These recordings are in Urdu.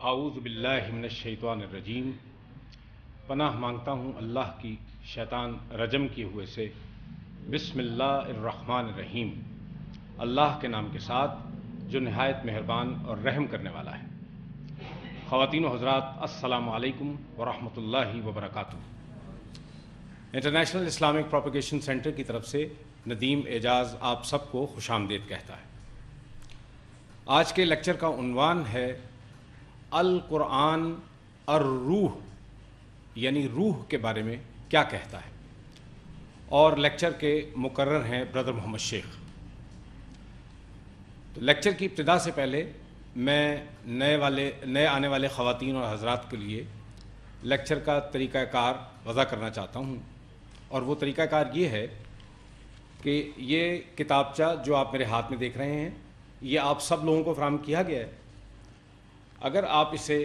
اعوذ باللہ من الشیطان الرجیم۔ پناہ مانگتا ہوں اللہ کی شیطان رجم کیے ہوئے سے۔ بسم اللہ الرحمن الرحیم، اللہ کے نام کے ساتھ جو نہایت مہربان اور رحم کرنے والا ہے۔ خواتین و حضرات، السلام علیکم ورحمۃ اللہ وبرکاتہ۔ انٹرنیشنل اسلامک پروپیگیشن سینٹر کی طرف سے ندیم اعجاز آپ سب کو خوش آمدید کہتا ہے۔ آج کے لیکچر کا عنوان ہے القرآن الروح، یعنی روح کے بارے میں کیا کہتا ہے، اور لیکچر کے مقرر ہیں برادر محمد شیخ۔ تو لیکچر کی ابتدا سے پہلے میں نئے آنے والے خواتین اور حضرات کے لیے لیکچر کا طریقہ کار وضع کرنا چاہتا ہوں، اور وہ طریقہ کار یہ ہے کہ یہ کتابچہ جو آپ میرے ہاتھ میں دیکھ رہے ہیں، یہ آپ سب لوگوں کو فراہم کیا گیا ہے۔ اگر آپ اسے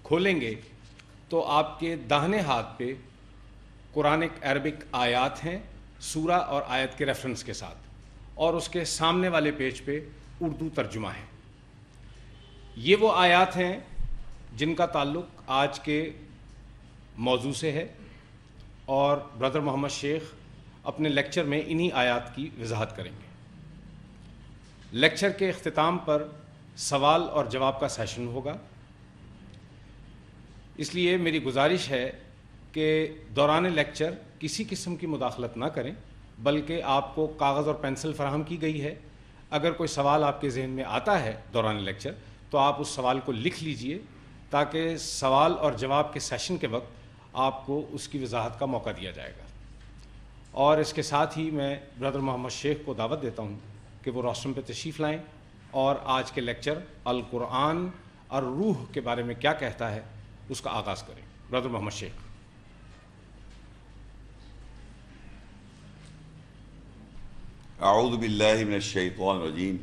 کھولیں گے تو آپ کے داہنے ہاتھ پہ قرآنک عربک آیات ہیں، سورہ اور آیت کے ریفرنس کے ساتھ، اور اس کے سامنے والے پیج پہ اردو ترجمہ ہے۔ یہ وہ آیات ہیں جن کا تعلق آج کے موضوع سے ہے، اور برادر محمد شیخ اپنے لیکچر میں انہی آیات کی وضاحت کریں گے۔ لیکچر کے اختتام پر سوال اور جواب کا سیشن ہوگا، اس لیے میری گزارش ہے کہ دوران لیکچر کسی قسم کی مداخلت نہ کریں، بلکہ آپ کو کاغذ اور پینسل فراہم کی گئی ہے۔ اگر کوئی سوال آپ کے ذہن میں آتا ہے دوران لیکچر تو آپ اس سوال کو لکھ لیجئے، تاکہ سوال اور جواب کے سیشن کے وقت آپ کو اس کی وضاحت کا موقع دیا جائے گا۔ اور اس کے ساتھ ہی میں برادر محمد شیخ کو دعوت دیتا ہوں کہ وہ روسٹرم پہ تشریف لائیں اور آج کے لیکچر القرآن اور روح کے بارے میں کیا کہتا ہے اس کا آغاز کریں۔ برادر محمد شیخ۔ اعوذ باللہ من الشیطان الرجیم،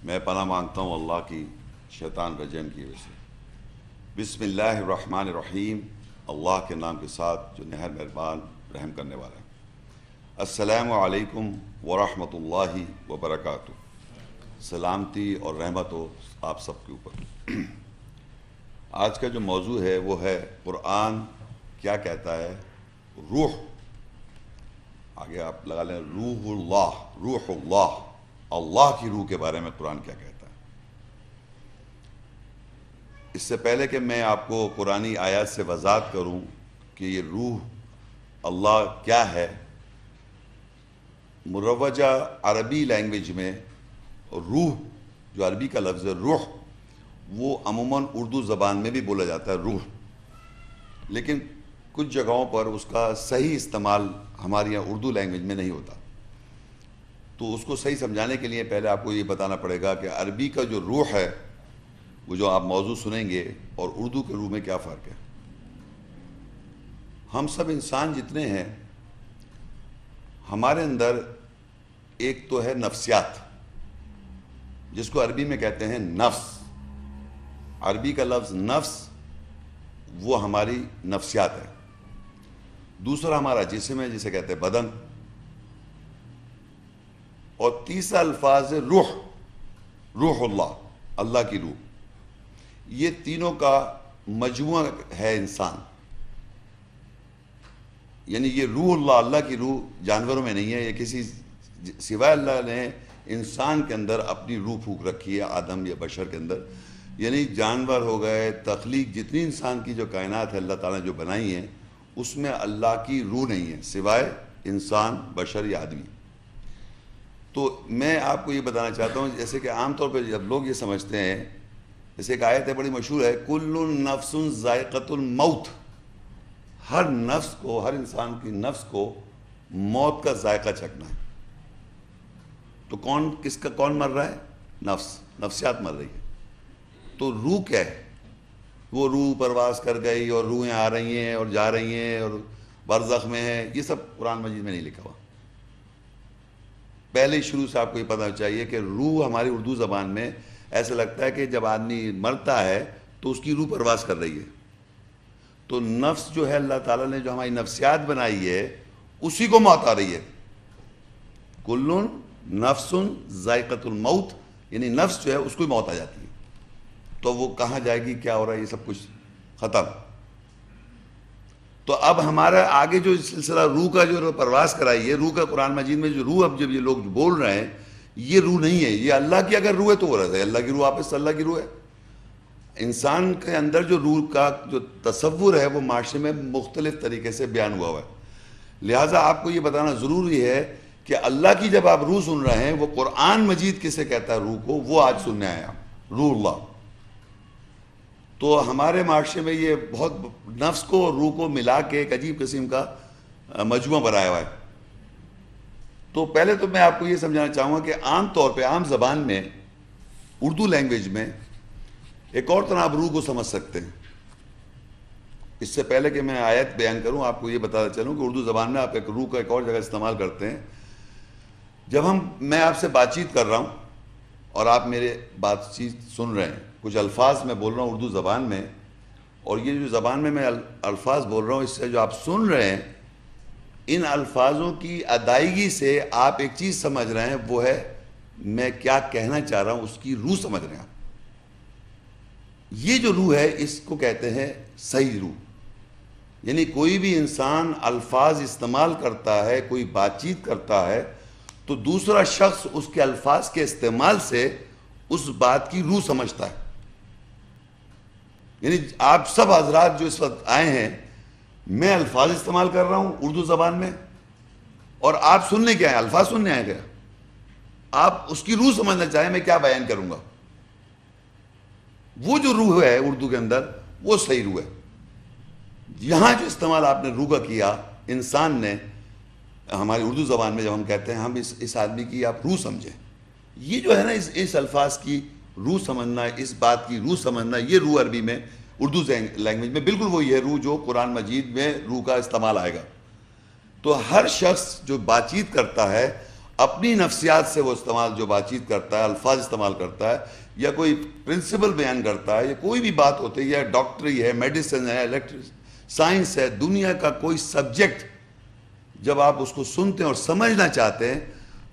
میں پناہ مانگتا ہوں اللہ کی شیطان رجم کی وجہ سے۔ بسم اللہ الرحمن الرحیم، اللہ کے نام کے ساتھ جو نہایت مہربان رحم کرنے والا ہے۔ السلام علیکم ورحمۃ اللہ وبرکاتہ۔ سلامتی اور رحمت ہو آپ سب کے اوپر۔ آج کا جو موضوع ہے وہ ہے قرآن کیا کہتا ہے، روح، آگے آپ لگا لیں روح اللہ، روح اللہ، اللہ کی روح کے بارے میں قرآن کیا کہتا ہے۔ اس سے پہلے کہ میں آپ کو قرآنی آیات سے وضاحت کروں کہ یہ روح اللہ کیا ہے، مروجہ عربی لینگویج میں روح، جو عربی کا لفظ ہے روح، وہ عموماً اردو زبان میں بھی بولا جاتا ہے روح، لیکن کچھ جگہوں پر اس کا صحیح استعمال ہمارے یہاں اردو لینگویج میں نہیں ہوتا۔ تو اس کو صحیح سمجھانے کے لیے پہلے آپ کو یہ بتانا پڑے گا کہ عربی کا جو روح ہے، وہ جو آپ موضوع سنیں گے، اور اردو کے روح میں کیا فرق ہے۔ ہم سب انسان جتنے ہیں، ہمارے اندر ایک تو ہے نفسیات، جس کو عربی میں کہتے ہیں نفس۔ عربی کا لفظ نفس وہ ہماری نفسیات ہے۔ دوسرا ہمارا جسم ہے، جسے کہتے ہیں بدن، اور تیسرا الفاظ ہے روح، روح اللہ، اللہ کی روح۔ یہ تینوں کا مجموعہ ہے انسان، یعنی یہ روح اللہ، اللہ کی روح جانوروں میں نہیں ہے، یہ کسی سوائے اللہ نے انسان کے اندر اپنی روح پھونک رکھی ہے، آدم یا بشر کے اندر۔ یعنی جانور ہو گئے، تخلیق جتنی انسان کی جو کائنات ہے اللہ تعالیٰ نے جو بنائی ہیں، اس میں اللہ کی روح نہیں ہے سوائے انسان، بشر یا آدمی۔ تو میں آپ کو یہ بتانا چاہتا ہوں، جیسے کہ عام طور پہ جب لوگ یہ سمجھتے ہیں، جیسے ایک آیت ہے بڑی مشہور ہے، کل نفس ذائقۃ الموت، ہر نفس کو، ہر انسان کی نفس کو موت کا ذائقہ چکھنا ہے۔ تو کون مر رہا ہے؟ نفس، نفسیات مر رہی ہے۔ تو روح کیا ہے؟ وہ روح پرواز کر گئی، اور روحیں آ رہی ہیں اور جا رہی ہیں اور برزخ میں ہیں، یہ سب قرآن مجید میں نہیں لکھا ہوا۔ پہلے شروع سے آپ کو یہ پتہ چاہیے کہ روح ہماری اردو زبان میں ایسا لگتا ہے کہ جب آدمی مرتا ہے تو اس کی روح پرواز کر رہی ہے۔ تو نفس جو ہے، اللہ تعالیٰ نے جو ہماری نفسیات بنائی ہے، اسی کو موت آ رہی ہے۔ کل نفس ذائقۃ الموت، یعنی نفس جو ہے اس کو موت آ جاتی ہے۔ تو وہ کہاں جائے گی، کیا ہو رہا ہے، یہ سب کچھ ختم. تو اب ہمارا آگے جو سلسلہ روح کا جو پرواز کرائی ہے، روح کا قرآن مجید میں جو روح اب جب یہ لوگ بول رہے ہیں، یہ روح نہیں ہے، یہ اللہ کی اگر روح ہے تو وہ رہتا ہے اللہ کی روح، واپس اللہ کی روح ہے. انسان کے اندر جو روح کا جو تصور ہے وہ معاشرے میں مختلف طریقے سے بیان ہوا ہے. لہٰذا آپ کو یہ بتانا ضروری ہے کہ اللہ کی جب آپ روح سن رہے ہیں، وہ قرآن مجید کسے کہتا ہے روح کو، وہ آج سننے آئے آپ، روح اللہ. تو ہمارے معاشرے میں یہ بہت نفس کو اور روح کو ملا کے ایک عجیب قسم کا مجموعہ بنایا ہوا ہے. تو پہلے تو میں آپ کو یہ سمجھانا چاہوں گا کہ عام طور پہ عام زبان میں اردو لینگویج میں ایک اور طرح آپ روح کو سمجھ سکتے ہیں. اس سے پہلے کہ میں آیت بیان کروں، آپ کو یہ بتاتا چلوں کہ اردو زبان میں آپ ایک روح کا ایک اور جگہ استعمال کرتے ہیں. جب میں آپ سے بات چیت کر رہا ہوں اور آپ میرے بات چیت سن رہے ہیں، کچھ الفاظ میں بول رہا ہوں اردو زبان میں، اور یہ جو زبان میں الفاظ بول رہا ہوں، اس سے جو آپ سن رہے ہیں، ان الفاظوں کی ادائیگی سے آپ ایک چیز سمجھ رہے ہیں، وہ ہے میں کیا کہنا چاہ رہا ہوں، اس کی روح سمجھ رہے ہیں آپ. یہ جو روح ہے اس کو کہتے ہیں صحیح روح. یعنی کوئی بھی انسان الفاظ استعمال کرتا ہے، کوئی بات چیت کرتا ہے، تو دوسرا شخص اس کے الفاظ کے استعمال سے اس بات کی روح سمجھتا ہے. یعنی آپ سب حضرات جو اس وقت آئے ہیں، میں الفاظ استعمال کر رہا ہوں اردو زبان میں، اور آپ سننے کیا ہیں، الفاظ سننے آئے گا. آپ اس کی روح سمجھنا چاہیں میں کیا بیان کروں گا. وہ جو روح ہے اردو کے اندر وہ صحیح روح ہے. یہاں جو استعمال آپ نے روح کا کیا انسان نے ہماری اردو زبان میں، جب ہم کہتے ہیں ہم اس آدمی کی آپ روح سمجھیں، یہ جو ہے نا اس الفاظ کی روح سمجھنا، اس بات کی روح سمجھنا، یہ روح عربی میں اردو لینگویج میں بالکل وہی ہے روح جو قرآن مجید میں روح کا استعمال آئے گا. تو ہر شخص جو بات چیت کرتا ہے اپنی نفسیات سے، وہ جو بات چیت کرتا ہے، الفاظ استعمال کرتا ہے، یا کوئی پرنسپل بیان کرتا ہے، یا کوئی بھی بات ہوتی ہے، یا ڈاکٹری ہے، میڈیسن ہے، سائنس ہے، دنیا کا کوئی سبجیکٹ، جب آپ اس کو سنتے ہیں اور سمجھنا چاہتے ہیں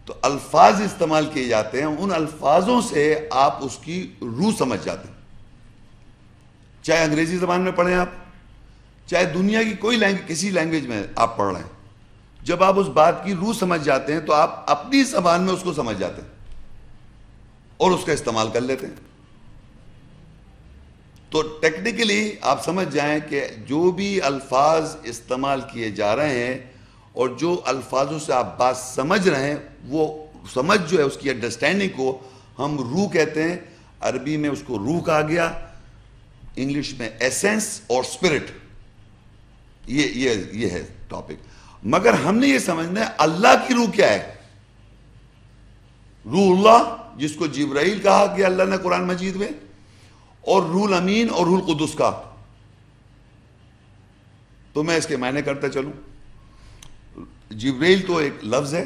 تو الفاظ استعمال کیے جاتے ہیں. ان الفاظوں سے آپ اس کی روح سمجھ جاتے ہیں. چاہے انگریزی زبان میں پڑھیں آپ، چاہے دنیا کی کوئی کسی لینگویج میں آپ پڑھ رہے ہیں، جب آپ اس بات کی روح سمجھ جاتے ہیں تو آپ اپنی زبان میں اس کو سمجھ جاتے ہیں اور اس کا استعمال کر لیتے ہیں. تو ٹیکنیکلی آپ سمجھ جائیں کہ جو بھی الفاظ استعمال کیے جا رہے ہیں اور جو الفاظوں سے آپ بات سمجھ رہے ہیں، وہ سمجھ جو ہے اس کی انڈرسٹینڈنگ کو ہم روح کہتے ہیں. عربی میں اس کو روح کہا گیا، انگلش میں ایسنس اور اسپرٹ. یہ ہے ٹاپک. مگر ہم نے یہ سمجھنا ہے اللہ کی روح کیا ہے. روح اللہ، جس کو جبرائیل کہا گیا اللہ نے قرآن مجید میں، اور روح الامین اور روح القدس کا. تو میں اس کے معنی کرتا چلوں. جبرائیل تو ایک لفظ ہے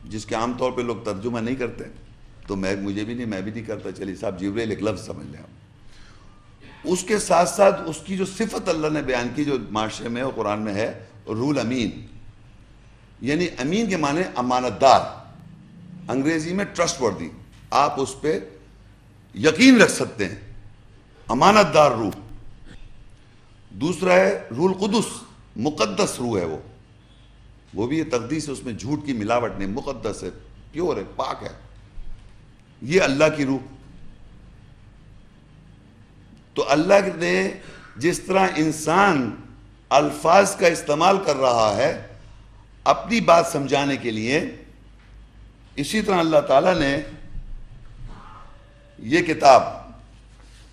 جس کے عام طور پہ لوگ ترجمہ نہیں کرتے، تو میں بھی نہیں کرتا. چلیے صاحب، جبرائیل ایک لفظ سمجھ لیں آپ. اس کے ساتھ ساتھ اس کی جو صفت اللہ نے بیان کی جو معاشرے میں اور قرآن میں ہے، روح الامین. یعنی امین کے معنی امانت دار، انگریزی میں ٹرسٹ وردی، آپ اس پہ یقین رکھ سکتے ہیں، امانت دار روح. دوسرا ہے روح القدس، مقدس روح ہے وہ بھی یہ تقدیس ہے، اس میں جھوٹ کی ملاوٹ نہیں، مقدس ہے، پیور ہے، پاک ہے. یہ اللہ کی روح. تو اللہ نے جس طرح انسان الفاظ کا استعمال کر رہا ہے اپنی بات سمجھانے کے لیے، اسی طرح اللہ تعالیٰ نے یہ کتاب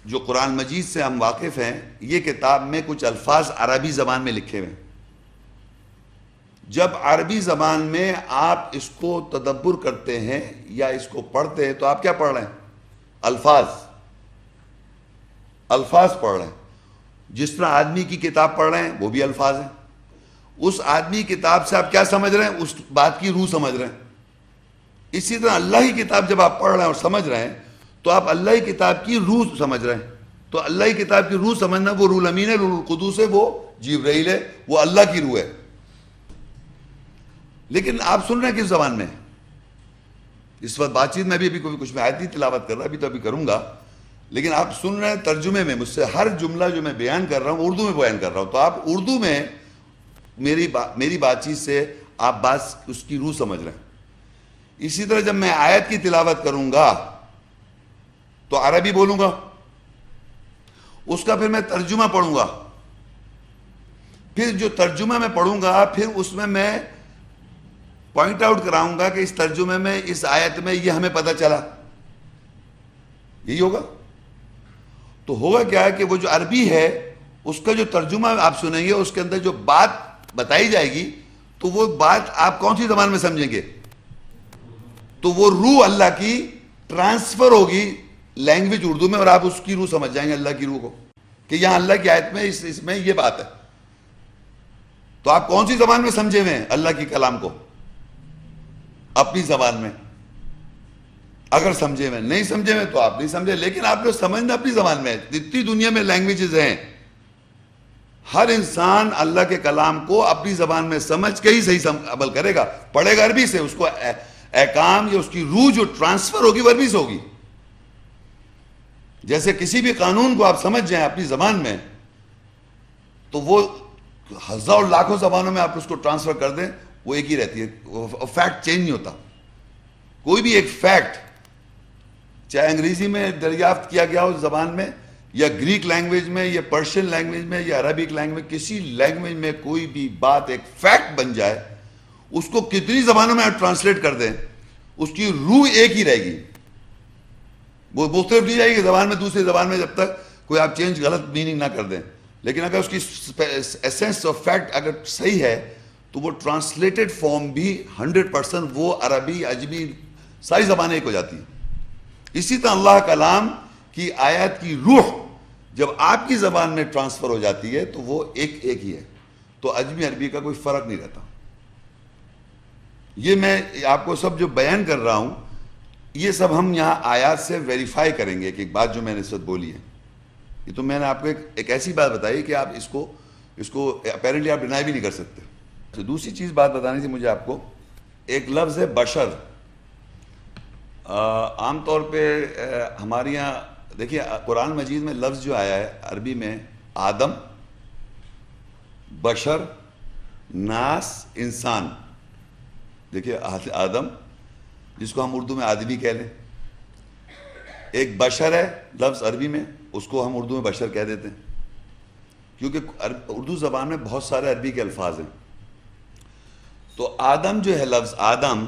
جو قرآن مجید سے ہم واقف ہیں، یہ کتاب میں کچھ الفاظ عربی زبان میں لکھے ہوئے. جب عربی زبان میں آپ اس کو تدبر کرتے ہیں یا اس کو پڑھتے ہیں تو آپ کیا پڑھ رہے ہیں؟ الفاظ پڑھ رہے ہیں. جس طرح آدمی کی کتاب پڑھ رہے ہیں وہ بھی الفاظ ہیں. اس آدمی کتاب سے آپ کیا سمجھ رہے ہیں؟ اس بات کی روح سمجھ رہے ہیں. اسی طرح اللہ کی کتاب جب آپ پڑھ رہے ہیں اور سمجھ رہے ہیں تو آپ اللہ کی کتاب کی روح سمجھ رہے ہیں. تو اللہ کی کتاب کی روح سمجھنا، وہ روح الامین ہے، روح القدس ہے، وہ جبرائیل ہے، وہ اللہ کی روح ہے. لیکن آپ سن رہے ہیں کس زبان میں؟ اس وقت بات چیت میں بھی ابھی کچھ میں آیت نہیں تلاوت کر رہا، ابھی کروں گا. لیکن آپ سن رہے ہیں ترجمے میں، مجھ سے ہر جملہ جو میں بیان کر رہا ہوں اردو میں بیان کر رہا ہوں، تو آپ اردو میں میری بات چیت سے آپ بات اس کی روح سمجھ رہے ہیں۔ اسی طرح جب میں آیت کی تلاوت کروں گا تو عربی بولوں گا، اس کا پھر میں ترجمہ پڑھوں گا، پھر جو ترجمہ میں پڑھوں گا پھر اس میں پوائنٹ آؤٹ کراؤں گا کہ اس ترجمے میں اس آیت میں یہ ہمیں پتہ چلا، یہی ہوگا۔ تو ہوگا کیا ہے کہ وہ جو عربی ہے اس کا جو ترجمہ آپ سنیں گے، اس کے اندر جو بات بتائی جائے گی تو وہ بات آپ کون سی زبان میں سمجھیں گے؟ تو وہ روح اللہ کی ٹرانسفر ہوگی لینگویج اردو میں، اور آپ اس کی روح سمجھ جائیں گے، اللہ کی روح کو، کہ یہاں اللہ کی آیت میں اس میں یہ بات ہے۔ تو آپ کون سی زبان میں سمجھے ہوئے ہیں اللہ کی کلام کو؟ اپنی زبان میں، اگر سمجھے ہوئے، نہیں سمجھے ہوئے تو آپ نہیں سمجھے، لیکن آپ نے سمجھنا اپنی زبان میں۔ جتنی دنیا میں لینگویجز ہیں، ہر انسان اللہ کے کلام کو اپنی زبان میں سمجھ کے ہی صحیح عمل کرے گا، پڑھے گا عربی سے، اس کو احکام یا اس کی روح جو ٹرانسفر ہوگی وہ عربی سے ہوگی۔ جیسے کسی بھی قانون کو آپ سمجھ جائیں اپنی زبان میں تو وہ ہزاروں لاکھوں زبانوں میں آپ اس کو ٹرانسفر کر دیں وہ ایک ہی رہتی ہے، فیکٹ چینج نہیں ہوتا۔ کوئی بھی ایک فیکٹ چاہے انگریزی میں دریافت کیا گیا ہو زبان میں، یا گریک لینگویج میں، یا پرشین لینگویج میں، یا عربک لینگویج، کسی لینگویج میں کوئی بھی بات ایک فیکٹ بن جائے، اس کو کتنی زبانوں میں آپ ٹرانسلیٹ کر دیں اس کی روح ایک ہی رہے گی، وہ مختلف نہیں جائے گی زبان میں دوسری زبان میں، جب تک کوئی آپ چینج غلط میننگ نہ کر دیں۔ لیکن اگر اس کی ایسنس آف فیکٹ اگر صحیح ہے تو وہ ٹرانسلیٹڈ فارم بھی 100% وہ عربی، عجمی، ساری زبانیں ایک ہو جاتی ہیں۔ اسی طرح اللہ کلام کی آیات کی روح جب آپ کی زبان میں ٹرانسفر ہو جاتی ہے تو وہ ایک ہی ہے، تو عجمی عربی کا کوئی فرق نہیں رہتا۔ یہ میں آپ کو سب جو بیان کر رہا ہوں یہ سب ہم یہاں آیات سے ویریفائی کریں گے کہ ایک بات جو میں نے اس وقت بولی ہے، یہ تو میں نے آپ کو ایک ایسی بات بتائی کہ آپ اس کو اپیرنٹلی آپ ڈینائی بھی نہیں کر سکتے۔ تو دوسری چیز بات بتانی تھی مجھے آپ کو، ایک لفظ ہے بشر۔ عام طور پہ ہمارے یہاں دیکھیے قرآن مجید میں لفظ جو آیا ہے عربی میں، آدم، بشر، ناس، انسان۔ دیکھیے آدم جس کو ہم اردو میں آدمی کہہ لیں، ایک بشر ہے لفظ عربی میں، اس کو ہم اردو میں بشر کہہ دیتے ہیں، کیونکہ اردو زبان میں بہت سارے عربی کے الفاظ ہیں۔ تو آدم جو ہے لفظ آدم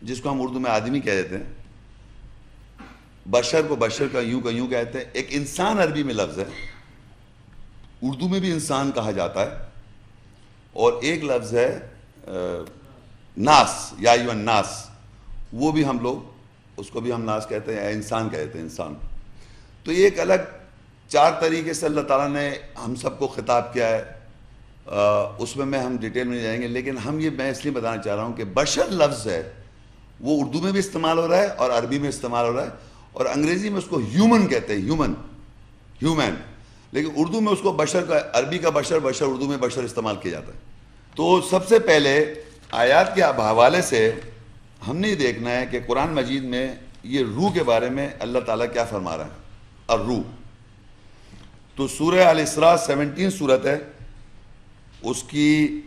جس کو ہم اردو میں آدمی کہہ دیتے ہیں، بشر کو بشر کا یوں کہتے ہیں۔ ایک انسان عربی میں لفظ ہے، اردو میں بھی انسان کہا جاتا ہے، اور ایک لفظ ہے ناس، یا ایوہ الناس، وہ بھی ہم لوگ اس کو بھی ہم ناس کہتے ہیں یا انسان کہتے ہیں، انسان۔ تو یہ ایک الگ 4 طریقے سے اللہ تعالیٰ نے ہم سب کو خطاب کیا ہے، اس میں ہم ڈیٹیل میں نہیں جائیں گے، لیکن میں اس لیے بتانا چاہ رہا ہوں کہ بشر لفظ ہے وہ اردو میں بھی استعمال ہو رہا ہے اور عربی میں استعمال ہو رہا ہے، اور انگریزی میں اس کو ہیومن کہتے ہیں، ہیومن، لیکن اردو میں اس کو بشر کا، عربی کا بشر، اردو میں بشر استعمال کیا جاتا ہے۔ تو سب سے پہلے آیات کے حوالے سے ہم نے یہ دیکھنا ہے کہ قرآن مجید میں یہ روح کے بارے میں اللہ تعالیٰ کیا فرما رہا ہے، الروح۔ تو سورہ الاسراء 17 سورت ہے، اس کی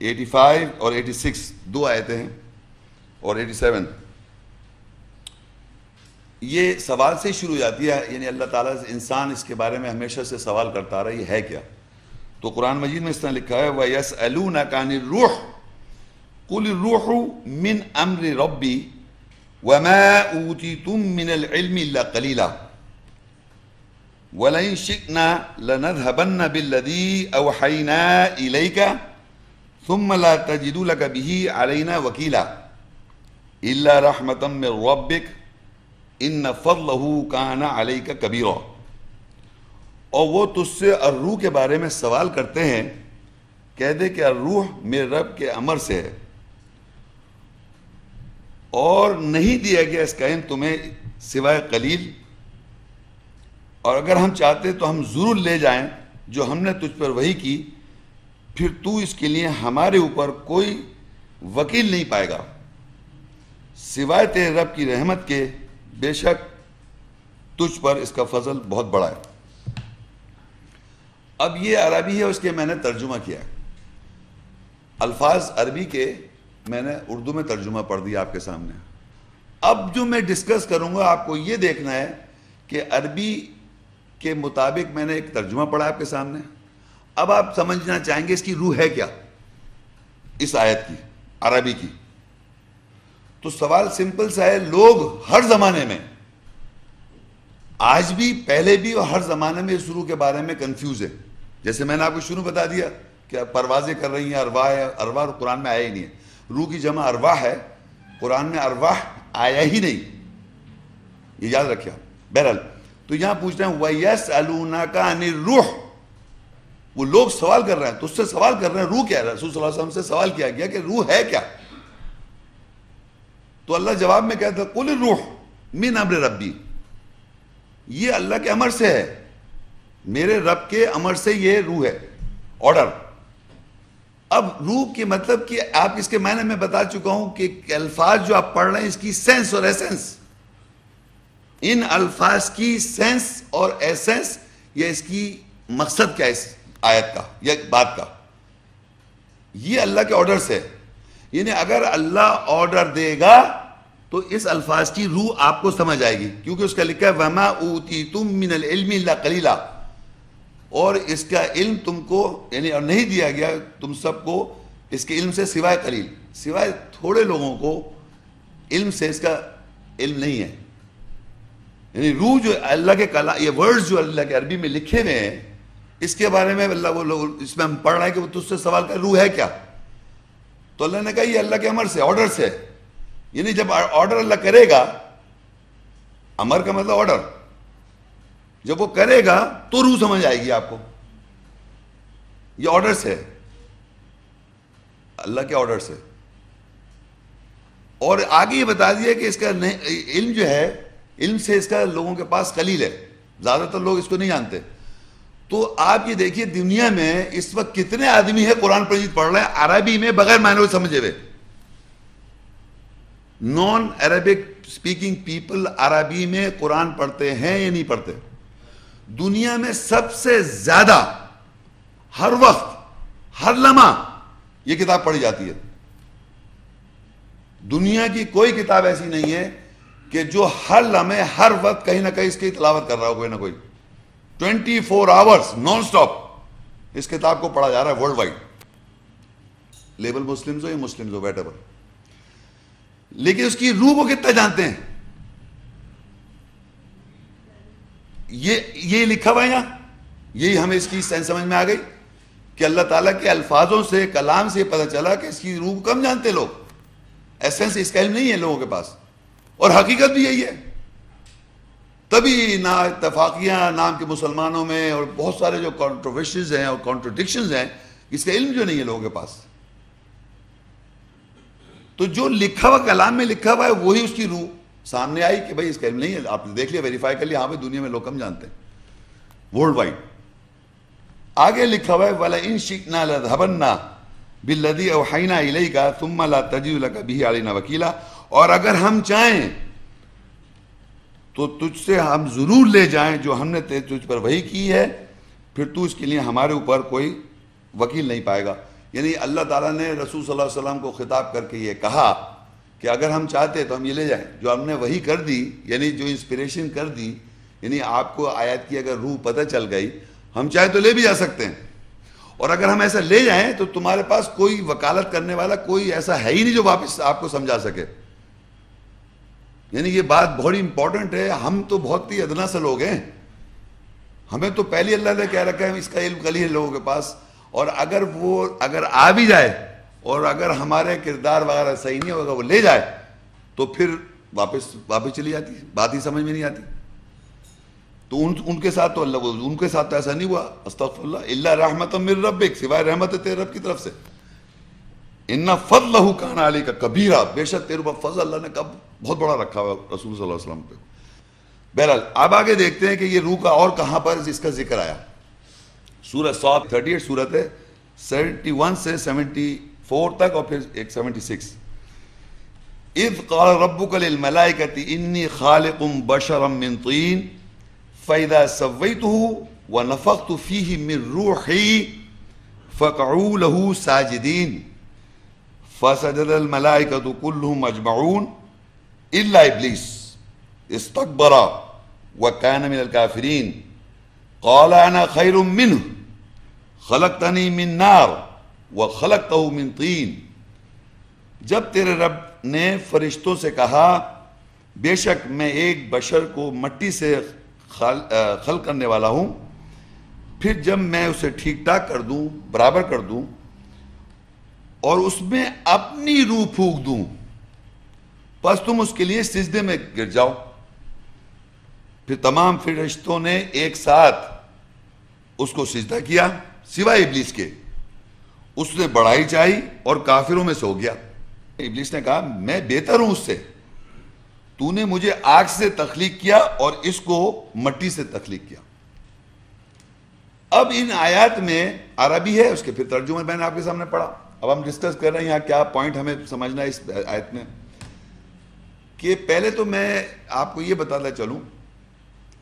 85 اور 86 2 آیتیں ہیں، اور 87 یہ سوال سے شروع ہو جاتی ہے، یعنی اللہ تعالیٰ سے انسان اس کے بارے میں ہمیشہ سے سوال کرتا رہا یہ ہے کیا۔ تو قرآن مجید میں اس طرح لکھا ہے وَيَسْأَلُونَكَ عَنِ الرُّوحِ قُلِ الرُّوحُ مِنْ أَمْرِ رَبِّي وَمَا أُوتِيتُم مِّنَ الْعِلْمِ إِلَّا قَلِيلًا وَلَئِن شِئْنَا لَنَذْهَبَنَّ بِالَّذِي أَوْحَيْنَا إِلَيْكَ ثُمَّ لَا تَجِدُ لَكَ بِهِ عَلَيْنَا وَكِيلًا إِلَّا رَحْمَةً مِّن رَّبِّكَ إِنَّ فَضْلَهُ كَانَ عَلَيْكَ كَبِيرًا۔ اور وہ تجھ سے الروح کے بارے میں سوال کرتے ہیں، کہہ دے کہ الروح میرے رب کے امر سے ہے، اور نہیں دیا گیا اس کا علم تمہیں سوائے قلیل، اور اگر ہم چاہتے تو ہم ضرور لے جائیں جو ہم نے تجھ پر وحی کی، پھر تو اس کے لیے ہمارے اوپر کوئی وکیل نہیں پائے گا سوائے تیرے رب کی رحمت کے، بے شک تجھ پر اس کا فضل بہت بڑا ہے۔ اب یہ عربی ہے، اس کے میں نے ترجمہ کیا ہے، الفاظ عربی کے میں نے اردو میں ترجمہ پڑھ دیا آپ کے سامنے۔ اب جو میں ڈسکس کروں گا آپ کو یہ دیکھنا ہے کہ عربی کے مطابق میں نے ایک ترجمہ پڑھا آپ کے سامنے، اب آپ سمجھنا چاہیں گے اس کی روح ہے کیا اس آیت کی عربی کی۔ تو سوال سمپل سا ہے، لوگ ہر زمانے میں، آج بھی، پہلے بھی اور ہر زمانے میں اس روح کے بارے میں کنفیوز ہے۔ جیسے میں نے آپ کو شروع بتا دیا کہ پروازیں کر رہی ہیں، ارواح ہے، ارواح قرآن میں آیا ہی نہیں ہے، روح کی جمع ارواح ہے، قرآن میں ارواح آیا ہی نہیں، یہ یاد رکھیں۔ بہرحال تو یہاں پوچھ رہے ہیں وَيَسْأَلُونَكَ عَنِ الرُّوحِ، وہ لوگ سوال کر رہے ہیں، تو اس سے سوال کر رہے ہیں روح کیا ہے۔ رسول صلی اللہ علیہ وسلم سے سوال کیا گیا کہ روح ہے کیا؟ تو اللہ جواب میں کہتا ہے قُلِ الرُّوحُ مِنْ أَمْرِ رَبِّي، یہ اللہ کے امر سے ہے، میرے رب کے امر سے یہ روح ہے، آرڈر۔ اب روح کی مطلب کہ آپ اس کے معنی میں بتا چکا ہوں کہ الفاظ جو آپ پڑھ رہے ہیں اس کی سینس اور ایسنس، ان الفاظ کی سینس اور ایسنس، یا اس کی مقصد کیا ہے اس آیت کا یا بات کا، یہ اللہ کے آرڈر سے ہے۔ یعنی اگر اللہ آرڈر دے گا تو اس الفاظ کی روح آپ کو سمجھ آئے گی، کیونکہ اس کا لکھا ہے وَمَا أُوتِيتُم مِّنَ الْعِلْمِ إِلَّا قَلِيلًا، اور اس کا علم تم کو، یعنی اور نہیں دیا گیا تم سب کو اس کے علم سے سوائے قلیل، سوائے تھوڑے لوگوں کو علم سے اس کا علم نہیں ہے۔ یعنی روح جو اللہ کے کلام، یہ ورڈز جو اللہ کے عربی میں لکھے ہوئے ہیں، اس کے بارے میں اللہ وہ لوگ اس میں ہم پڑھ رہے ہیں کہ وہ تجھ سے سوال کر روح ہے کیا، تو اللہ نے کہا یہ اللہ کے امر سے، آرڈر سے۔ یعنی جب آرڈر اللہ کرے گا، امر کا مطلب آرڈر، جب وہ کرے گا تو روح سمجھ آئے گی آپ کو، یہ آرڈر سے، اللہ کے آرڈر سے۔ اور آگے یہ بتا دیا کہ اس کا علم جو ہے، علم سے اس کا لوگوں کے پاس قلیل ہے، زیادہ تر لوگ اس کو نہیں جانتے۔ تو آپ یہ دیکھیے دنیا میں اس وقت کتنے آدمی ہیں قرآن مجید پڑھ رہے ہیں عربی میں بغیر معنی سمجھے ہوئے، نان عربک اسپیکنگ پیپل عربی میں قرآن پڑھتے ہیں یا نہیں پڑھتے؟ دنیا میں سب سے زیادہ ہر وقت ہر لمحہ یہ کتاب پڑھی جاتی ہے۔ دنیا کی کوئی کتاب ایسی نہیں ہے کہ جو ہر لمحے ہر وقت کہیں نہ کہیں اس کی تلاوت کر رہا ہو کوئی نہ کوئی، 24 آورز نان سٹاپ اس کتاب کو پڑھا جا رہا ہے ورلڈ وائڈ، لیبل مسلمز ہو یا مسلمز ہو ویٹ ایور۔ لیکن اس کی روح کو کتنا جانتے ہیں؟ یہ لکھا ہوا ہے یہاں، یہی ہمیں اس کی سینس سمجھ میں آ گئی کہ اللہ تعالیٰ کے الفاظوں سے، کلام سے پتہ چلا کہ اس کی روح کو کم جانتے لوگ، ایسنس اس کا علم نہیں ہے لوگوں کے پاس، اور حقیقت بھی یہی ہے۔ تبھی نا اتفاقیاں نام کے مسلمانوں میں اور بہت سارے جو کانٹروورسیز ہیں اور کانٹرڈکشنز ہیں، اس کا علم جو نہیں ہے لوگوں کے پاس۔ تو جو لکھا ہوا کلام میں لکھا ہوا ہے وہی اس کی روح سامنے آئی کہ بھائی اس کا علم نہیں ہے، آپ نے دیکھ لیا، ویریفائی کر لیا، ہاں بھائی دنیا میں لوگ کم جانتے ہیں ورلڈ وائڈ۔ آگے لکھا ہوا ہے وَلَئِن شِئْنَا لَذْهَبَنَّا بِالَّذِي أَوْحَيْنَا إِلَيْكَ ثُمَّ لَا تَجِدُ لَكَ بِهِ عَلَيْنَا وَكِيلًا، اور اگر ہم چاہیں تو تجھ سے ہم ضرور لے جائیں جو ہم نے تجھ پر وحی کی ہے، پھر تو اس کے لیے ہمارے اوپر کوئی وکیل نہیں پائے گا۔ یعنی اللہ تعالیٰ نے رسول صلی اللہ علیہ وسلم کو خطاب کر کے یہ کہا کہ اگر ہم چاہتے تو ہم یہ لے جائیں، جو ہم نے وحی کر دی، یعنی جو انسپریشن کر دی، یعنی آپ کو آیت کی اگر روح پتہ چل گئی، ہم چاہیں تو لے بھی جا سکتے ہیں، اور اگر ہم ایسا لے جائیں تو تمہارے پاس کوئی وکالت کرنے والا کوئی ایسا ہے ہی نہیں جو واپس آپ کو سمجھا سکے۔ یعنی یہ بات بہت امپورٹنٹ ہے، ہم تو بہت ہی ادنا سے لوگ ہیں، ہمیں تو پہلے اللہ نے کہہ رکھا ہے اس کا علم قلیل ہے لوگوں کے پاس، اور اگر آ بھی جائے اور اگر ہمارے کردار وغیرہ صحیح نہیں ہوگا وہ لے جائے تو پھر واپس چلی جاتی ہے، بات ہی سمجھ میں نہیں آتی۔ تو ان کے ساتھ تو اللہ، ان کے ساتھ تو ایسا نہیں ہوا، استغفر اللہ، الا رحمۃ من ربک، سوائے رحمت تیرے رب کی طرف سے، ان فضلہ کان علیک کبیرا، بے شک تیرے اوپر فضل اللہ نے کب بہت بڑا رکھا ہوا رسول صلی اللہ علیہ وسلم پہ۔ بہرحال اب آگے دیکھتے ہیں کہ یہ روح کا اور کہاں پر اس کا ذکر آیا۔ سورہ صاد 38 سورت ہے، 71 سے 74 تک اور پھر ایک 76۔ اذ قال ربک للملائکۃ انی خالق بشرا من طین فَإِذَا سَوَّيْتُهُ وَنَفَخْتُ فِيهِ مِن رُوحِي فَقَعُوا لَهُ سَاجِدِينَ فَسَجَدَ الْمَلَائِكَةُ كُلُّهُمْ أَجْمَعُونَ إِلَّا إِبْلِيسَ اسْتَكْبَرَ وَكَانَ مِنَ الْكَافِرِينَ قَالَ أَنَا خَيْرٌ مِّنْهُ خَلَقْتَنِي مِن نَّارٍ وَخَلَقْتَهُ مِن طِينٍ۔ جب تیرے رب نے فرشتوں سے کہا بے شک میں ایک بشر کو مٹی سے خلق کرنے والا ہوں، پھر جب میں اسے ٹھیک ٹھاک کر دوں، برابر کر دوں اور اس میں اپنی روح پھونک دوں، بس تم اس کے لیے سجدے میں گر جاؤ۔ پھر تمام فرشتوں نے ایک ساتھ اس کو سجدہ کیا سوائے ابلیس کے۔ اس نے بڑائی چاہی اور کافروں میں سے ہو گیا۔ ابلیس نے کہا میں بہتر ہوں اس سے، تو نے مجھے آگ سے تخلیق کیا اور اس کو مٹی سے تخلیق کیا۔ اب ان آیات میں عربی ہے، اس کے پھر ترجمہ میں نے آپ کے سامنے پڑھا۔ اب ہم ڈسکس کر رہے ہیں یہاں کیا پوائنٹ ہمیں سمجھنا ہے اس آیت میں، کہ پہلے تو میں آپ کو یہ بتاتا چلوں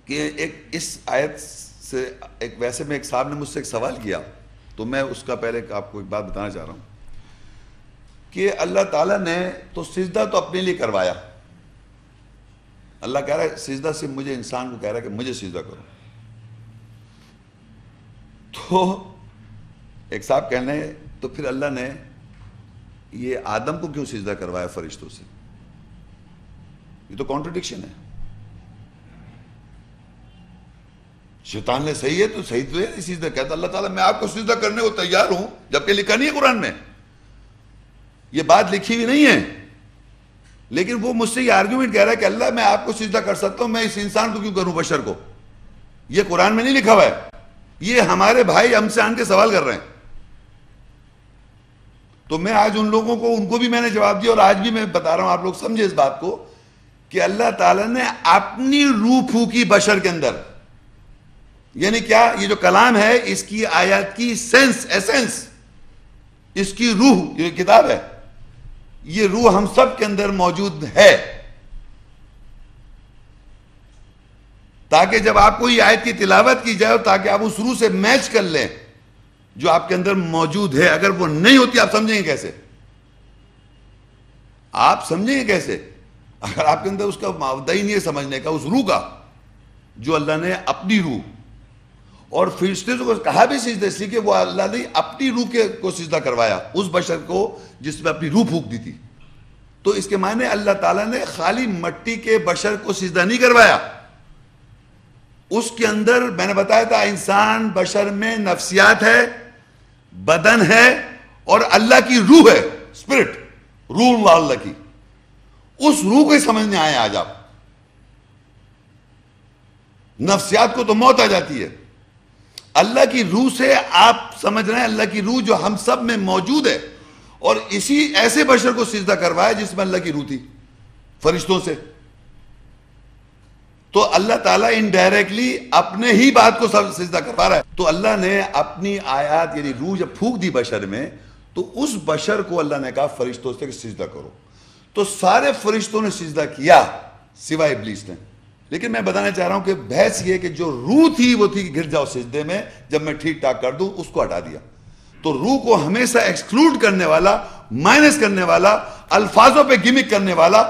کہ ایک اس آیت سے ویسے میں ایک صاحب نے مجھ سے ایک سوال کیا، تو میں اس کا پہلے آپ کو ایک بات بتانا چاہ رہا ہوں کہ اللہ تعالیٰ نے تو سجدہ تو اپنے لیے کروایا۔ اللہ کہہ رہا ہے سجدہ سے مجھے، انسان کو کہہ رہا ہے کہ مجھے سجدہ کرو۔ تو ایک صاحب کہنے تو پھر اللہ نے یہ آدم کو کیوں سجدہ کروایا فرشتوں سے؟ یہ تو کانٹرڈکشن ہے۔ شیطان نے صحیح ہے تو صحیح تو ہے سجدہ، کہتا اللہ تعالیٰ میں آپ کو سجدہ کرنے کو تیار ہوں، جبکہ لکھا نہیں ہے قرآن میں، یہ بات لکھی ہوئی نہیں ہے، لیکن وہ مجھ سے یہ آرگیومنٹ کہہ رہا ہے کہ اللہ میں آپ کو سجدہ کر سکتا ہوں، میں اس انسان کو کیوں کروں، بشر کو؟ یہ قرآن میں نہیں لکھا ہوا ہے، یہ ہمارے بھائی ہم سے آن کے سوال کر رہے ہیں۔ تو میں آج ان لوگوں کو، ان کو بھی میں نے جواب دیا اور آج بھی میں بتا رہا ہوں، آپ لوگ سمجھے اس بات کو کہ اللہ تعالیٰ نے اپنی روح پھونکی بشر کے اندر۔ یعنی کیا؟ یہ جو کلام ہے اس کی آیات کی سینس، ایسنس، اس کی روح، یہ کتاب ہے، یہ روح ہم سب کے اندر موجود ہے، تاکہ جب آپ کو یہ آیت کی تلاوت کی جائے تاکہ آپ اس روح سے میچ کر لیں جو آپ کے اندر موجود ہے۔ اگر وہ نہیں ہوتی آپ سمجھیں گے کیسے؟ آپ سمجھیں گے کیسے اگر آپ کے اندر اس کا معاہدہ ہی نہیں ہے سمجھنے کا، اس روح کا جو اللہ نے اپنی روح، اور فرشتے کو کہا بھی سجدہ اس لیے کہ وہ اللہ نے اپنی روح کو سجدہ کروایا اس بشر کو جس میں اپنی روح پھونک دی تھی۔ تو اس کے معنی اللہ تعالیٰ نے خالی مٹی کے بشر کو سجدہ نہیں کروایا، اس کے اندر میں نے بتایا تھا انسان بشر میں نفسیات ہے، بدن ہے اور اللہ کی روح ہے، اسپرٹ، روح اللہ کی، اس روح کو سمجھنے آئے آج آپ۔ نفسیات کو تو موت آ جاتی ہے، اللہ کی روح سے آپ سمجھ رہے ہیں اللہ کی روح جو ہم سب میں موجود ہے، اور اسی ایسے بشر کو سجدہ کروایا جس میں اللہ کی روح تھی فرشتوں سے۔ تو اللہ تعالیٰ انڈائریکٹلی اپنے ہی بات کو سجدہ کروا رہا ہے۔ تو اللہ نے اپنی آیات یعنی روح جب پھونک دی بشر میں تو اس بشر کو اللہ نے کہا فرشتوں سے سجدہ کرو، تو سارے فرشتوں نے سجدہ کیا سوائے ابلیس نے۔ لیکن میں بتانا چاہ رہا ہوں کہ بحث یہ کہ جو روح تھی وہ تھی کہ گر جاؤ سجدے میں، جب میں ٹھیک ٹھاک کر دوں اس کو ہٹا دیا۔ تو روح کو ہمیشہ ایکسکلوڈ کرنے والا، مائنس کرنے والا، الفاظوں پہ گمک کرنے والا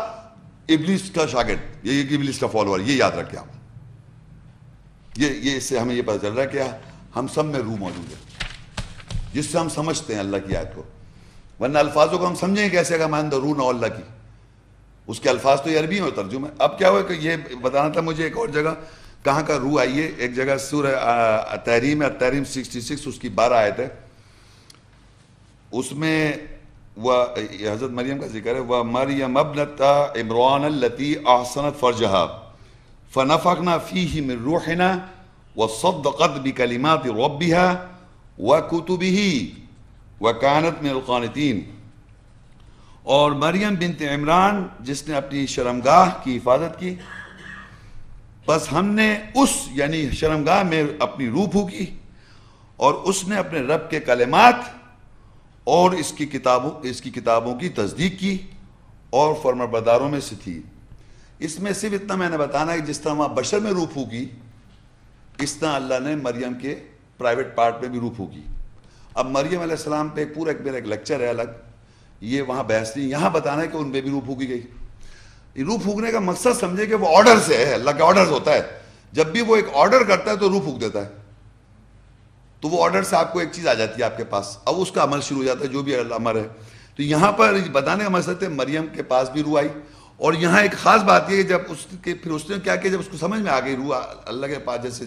ابلیس کا شاگرد، یہ ابلیس کا فالوور، یہ یاد رکھیں آپ۔ یہ اس سے ہمیں یہ پتہ چل رہا ہے کہ ہم سب میں روح موجود ہے جس سے ہم سمجھتے ہیں اللہ کی آیت کو، ورنہ الفاظوں کو ہم سمجھیں کیسے کہ ماندہ روح نہ اللہ کی، اس کے الفاظ تو یہ عربی میں ترجمہ ہے۔ اب کیا ہوا کہ یہ بتانا تھا مجھے ایک اور جگہ کہاں کا روح آئی ہے، ایک جگہ سورہ تحریم ہے، تحریم 66 اس کی 12 آیت ہے، اس میں وہ حضرت مریم کا ذکر ہے، وَمَرْيَمَ ابْنَتَ عِمْرَانَ الَّتِي أَحْصَنَتْ فَرْجَهَا فَنَفَخْنَا فِيهِ مِنْ رُوحِنَا وَصَدَّقَتْ بِكَلِمَاتِ رَبِّهَا وَكُتُبِهِ وَكَانَتْ مِنَ الْقَانِتِينَ۔ اور مریم بنت عمران جس نے اپنی شرمگاہ کی حفاظت کی، بس ہم نے اس یعنی شرمگاہ میں اپنی روح پھونکی اور اس نے اپنے رب کے کلمات اور اس کی کتابوں کی تصدیق کی اور فرمانبرداروں میں سے تھی۔ اس میں صرف اتنا میں نے بتانا ہے کہ جس طرح وہاں بشر میں روح پھونکی اس طرح اللہ نے مریم کے پرائیویٹ پارٹ میں بھی روح پھونکی. اب مریم علیہ السلام پہ پورا میرا ایک لیکچر ہے الگ, یہ وہاں بحث نہیں, یہاں بتانا ہے کہ ان پہ بھی روح پھونکی گئی. روح پھونکنے کا مقصد سمجھے کہ وہ آرڈر سے ہے, اللہ کا آرڈر ہوتا ہے, جب بھی وہ ایک آرڈر کرتا ہے تو روح پھونک دیتا ہے, تو وہ آرڈر سے آپ کو ایک چیز آ جاتی ہے آپ کے پاس, اب اس کا عمل شروع ہو جاتا ہے جو بھی امر ہے. تو یہاں پر بتانے کا مقصد ہے مریم کے پاس بھی روح آئی, اور یہاں ایک خاص بات یہ ہے جب پھر اس نے کیا کہ جب اس کو سمجھ میں آ گئی روح اللہ کے پاس,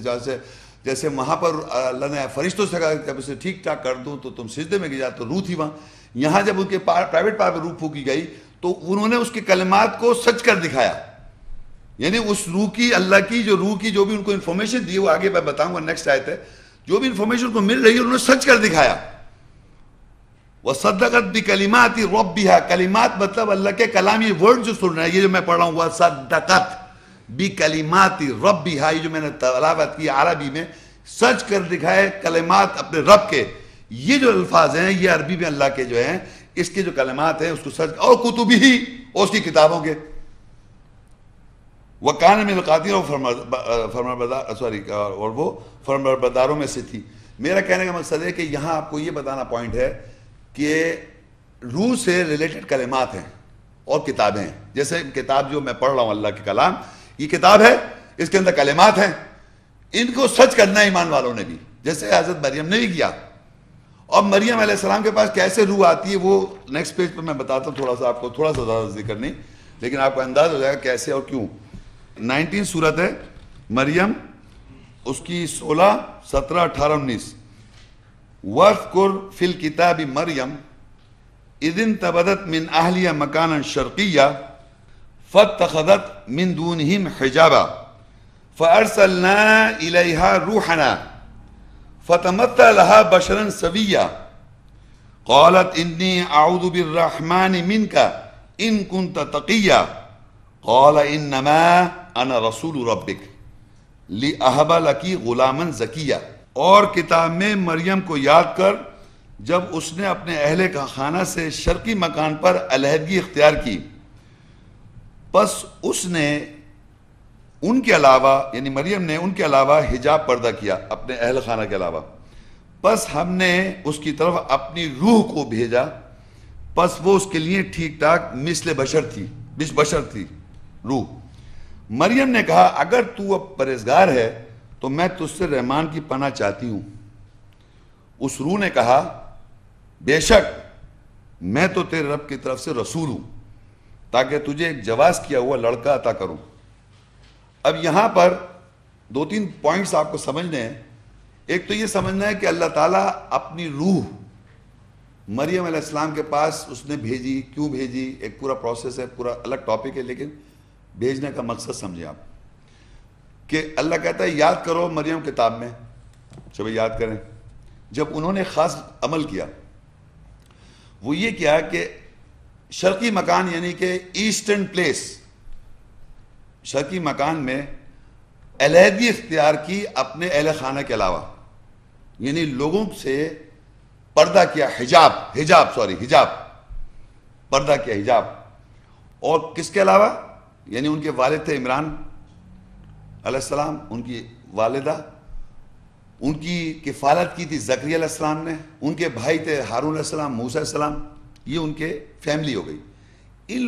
جیسے وہاں پر اللہ نے فرشتوں سے کہا جب اسے ٹھیک ٹھاک کر دوں تو تم سجدے میں گر جاؤ, تو روح تھی وہاں. یہاں جب ان کے پرائیویٹ پارٹ میں روح پھونکی گئی تو انہوں نے اس کے کلمات کو سچ کر دکھایا, یعنی اس روح کی, اللہ کی جو روح کی جو بھی ان کو انفارمیشن دی, وہ آگے میں بتاؤں گا نیکسٹ آیت ہے, جو بھی انفارمیشن کو مل رہی ہے انہوں نے سچ کر دکھایا. وَصَدَّقَتْ بِكَلِمَاتِ رَبِّهَا, کلمات مطلب اللہ کے کلام, یہ ورڈ جو سن رہے ہیں یہ جو میں پڑھ رہا ہوں, وَصَدَّقَتْ بِكَلِمَاتِ رَبِّهَا, یہ جو میں نے تلاوت کی عربی میں, سچ کر دکھائے کلمات اپنے رب کے. یہ جو الفاظ ہیں یہ عربی میں اللہ کے جو ہیں, اس کے جو کلمات ہیں اس کو سچ, اور کتبی, اور اس کی کتابوں کے. وَكَانَ مِنَ الْقَانِتِينَ, اور وہ فرمانبرداروں میں سے تھی. میرا کہنے کا مقصد ہے کہ یہاں آپ کو یہ بتانا پوائنٹ ہے کہ روح سے ریلیٹڈ کلمات ہیں اور کتابیں ہیں. جیسے کتاب جو میں پڑھ رہا ہوں اللہ کے کلام, یہ کتاب ہے, اس کے اندر کلمات ہیں, ان کو سچ کرنا ایمان والوں نے بھی, جیسے حضرت مریم نے بھی کیا. اور مریم علیہ السلام کے پاس کیسے روح آتی ہے وہ نیکسٹ پیج پر میں بتاتا ہوں, تھوڑا سا آپ کو, تھوڑا سا زیادہ ذکر نہیں, لیکن آپ کو انداز ہو جائے گا کیسے اور کیوں. 19 سورت ہے مریم, اس کی 16, 17, 18, 19. وَاذْكُرْ فِي الْكِتَابِ مَرْيَمَ إِذِ انْتَبَذَتْ مِنْ أَهْلِهَا مَكَانًا شَرْقِيًّا فَاتَّخَذَتْ مِنْ دُونِهِمْ حِجَابًا فَأَرْسَلْنَا إِلَيْهَا رُوحَنَا فَتَمَثَّلَ لَهَا بَشَرًا سَوِيًّا قَالَتْ إِنِّي أَعُوذُ بِالرَّحْمَنِ مِنْكَ إِنْ كُنْتَ تَقِيًّا قَالَ إِنَّمَا أَنَا رَسُولُ رَبِّكَ لِأَهَبَ لَكِ غُلَامًا زَكِيًّا. اور کتاب میں مریم کو یاد کر جب اس نے اپنے اہل خانہ سے شرقی مکان پر علیحدگی اختیار کی, پس اس نے ان کے علاوہ, یعنی مریم نے ان کے علاوہ حجاب پردہ کیا اپنے اہل خانہ کے علاوہ, پس ہم نے اس کی طرف اپنی روح کو بھیجا, پس وہ اس کے لیے ٹھیک ٹھاک مثل بشر تھی روح. مریم نے کہا اگر تو اب پرہیزگار ہے تو میں تجھ سے رحمان کی پناہ چاہتی ہوں. اس روح نے کہا بے شک میں تو تیرے رب کی طرف سے رسول ہوں تاکہ تجھے ایک جواز کیا ہوا لڑکا عطا کروں. اب یہاں پر 2-3 پوائنٹس آپ کو سمجھنے ہیں. ایک تو یہ سمجھنا ہے کہ اللہ تعالیٰ اپنی روح مریم علیہ السلام کے پاس اس نے بھیجی, کیوں بھیجی, ایک پورا پروسیس ہے, پورا الگ ٹاپک ہے, لیکن بھیجنے کا مقصد سمجھیں آپ کہ اللہ کہتا ہے یاد کرو مریم کتاب میں, چلو یاد کریں. جب انہوں نے خاص عمل کیا وہ یہ کیا کہ شرقی مکان یعنی کہ ایسٹرن پلیس, شرقی مکان میں علیحدگی اختیار کی اپنے اہل خانہ کے علاوہ, یعنی لوگوں سے پردہ کیا, حجاب پردہ کیا, حجاب. اور کس کے علاوہ, یعنی ان کے والد تھے عمران علیہ السلام, ان کی والدہ, ان کی کفالت کی تھی زکریا علیہ السلام نے, ان کے بھائی تھے ہارون علیہ السلام, موسیٰ علیہ السلام, یہ ان کے فیملی ہو گئی. ان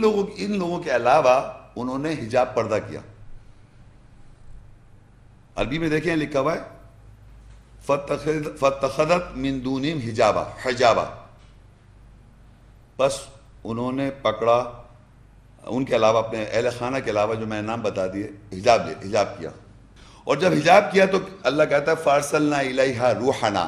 لوگوں کے علاوہ انہوں نے حجاب پردہ کیا. عربی میں دیکھیں لکھا ہوا ہے فَاتَّخَذَتْ مِن دُونِهِمْ حِجَابًا, بس انہوں نے پکڑا ان کے علاوہ اپنے اہل خانہ کے علاوہ جو میں نام بتا دیے, حجاب کیا. اور جب حجاب کیا تو اللہ کہتا ہے فَأَرْسَلْنَا إِلَيْهَا رُوحَنَا,